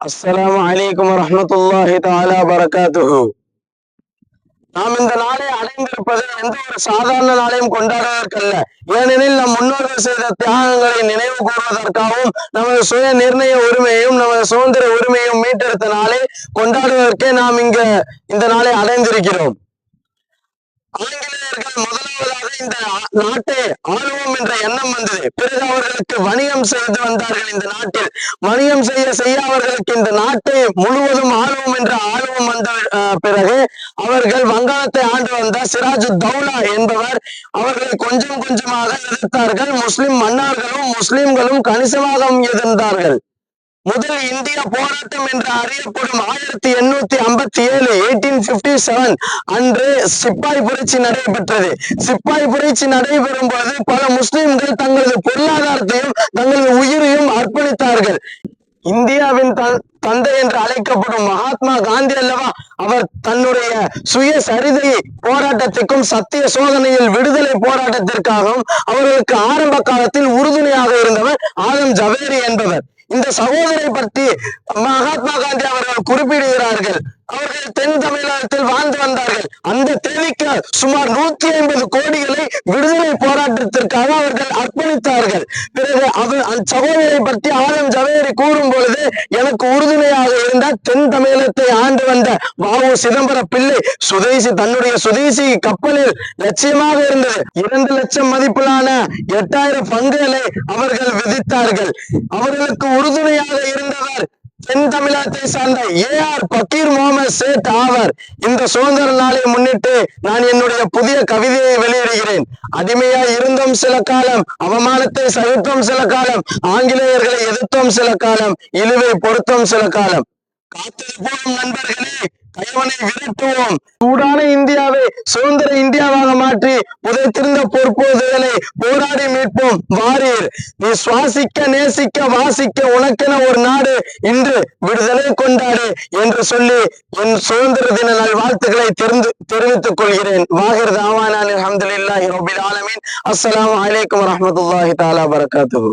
அஸ்ஸலாமு அலைக்கும் வரஹ்மத்துல்லாஹி தஆலா பரகாத்துஹு. நாம் இந்த நாளை அடைந்திருப்பது எந்த ஒரு சாதாரண நாளையும் கொண்டாடுவதற்கல்ல. ஏனெனில் நம் முன்னோர்கள் செய்த தியாகங்களை நினைவு கூறுவதற்காகவும் நமது சுய நிர்ணய உரிமையும் நமது சுதந்திர உரிமையும் மீட்டெடுத்த நாளை கொண்டாடுவதற்கே நாம் இந்த நாளை அடைந்திருக்கிறோம். ஆங்கிலேயர்கள் முதலாவதாக இந்த நாட்டை ஆளுவோம் என்ற எண்ணம் வந்தது. பிறகு அவர்களுக்கு வணிகம் செய்து வந்தார்கள். இந்த நாட்டில் வணிகம் செய்ய அவர்களுக்கு இந்த நாட்டை முழுவதும் ஆளுவோம் என்ற ஆளுவம் வந்த பிறகு அவர்கள் வங்காளத்தை ஆண்டு வந்த சிராஜு தௌலா என்பவர் அவர்களை கொஞ்சம் கொஞ்சமாக எதிர்த்தார்கள். முஸ்லிம் மன்னர்களும் முஸ்லிம்களும் கணிசமாக எதிர்த்தார்கள். முதல் இந்திய போராட்டம் என்று அறியப்படும் 1857 1857 அன்று சிப்பாய் புரட்சி நடைபெற்றது. சிப்பாய் புரட்சி நடைபெறும் போது பல முஸ்லிம்கள் தங்களது பொருளாதாரத்தையும் தங்களது உயிரையும் அர்ப்பணித்தார்கள். இந்தியாவின் தந்தை என்று அழைக்கப்படும் மகாத்மா காந்தி அல்லவா, அவர் தன்னுடைய சுயசரிதை போராட்டத்திற்கும் சத்திய சோதனையில் விடுதலை போராட்டத்திற்காகவும் அவர்களுக்கு ஆரம்ப காலத்தில் உறுதுணையாக இருந்தவர் ஆதம் ஜவேரி என்பவர். இந்த சகோதரை பற்றி மகாத்மா காந்தி அவர்கள் குறிப்பிடுகிறார்கள். அவர்கள் தென் தமிழகத்தில் வாழ்ந்து வந்தார்கள். அந்த தேதிக்கு சுமார் 150 கோடிகளை விடுதலை போராட்டத்திற்காக அவர்கள் அர்ப்பணித்தார்கள். பிறகு சகோதரை பற்றி ஆதம் ஜவேரி கூறும் பொழுது, எனக்கு உறுதுணையாக இருந்த தென் தமிழகத்தை ஆண்டு வந்த வ.உ. சிதம்பர பிள்ளை தன்னுடைய சுதேசி கப்பலில் லட்சியமாக இருந்தது. 2 லட்சம் மதிப்பிலான 8000 பங்குகளை அவர்கள் விதித்தார்கள். அவர்களுக்கு உறுதுணையாக இருந்தவர் தென் தமிழகத்தை சார்ந்த A.R. பக்கீர் முகமது சேட் ஆவர். இந்த சுதந்திர நாளை முன்னிட்டு நான் என்னுடைய புதிய கவிதையை வெளியிடுகிறேன். அடிமையாய் இருந்தோம் சில காலம், அவமானத்தை சகித்தோம் சில காலம், ஆங்கிலேயர்களை எதிர்த்தோம் சில காலம், இழிவை பொறுத்தோம் சில காலம். காத்திருப்போம் நண்பர்களே, கைவனை விரட்டுவோம். சூடான இந்தியாவை சுதந்திர இந்தியாவாக மாற்றி புதைத்திருந்த பொற்போதுகளை போராடி மீட்போம். வாரீர், நீ சுவாசிக்க நேசிக்க வாசிக்க உனக்கென ஒரு நாடு இன்று விடுதலை கொண்டாடு என்று சொல்லி என் சுதந்திர தின நல்வாழ்த்துக்களை தெரிவித்துக் கொள்கிறேன். வாஹிர் தாவானா அல்ஹம்துலில்லாஹி ரப்பில் ஆலமீன். அஸ்ஸலாமு அலைக்கும் வரஹ்மத்துல்லாஹி தஆலா பரகாத்துஹு.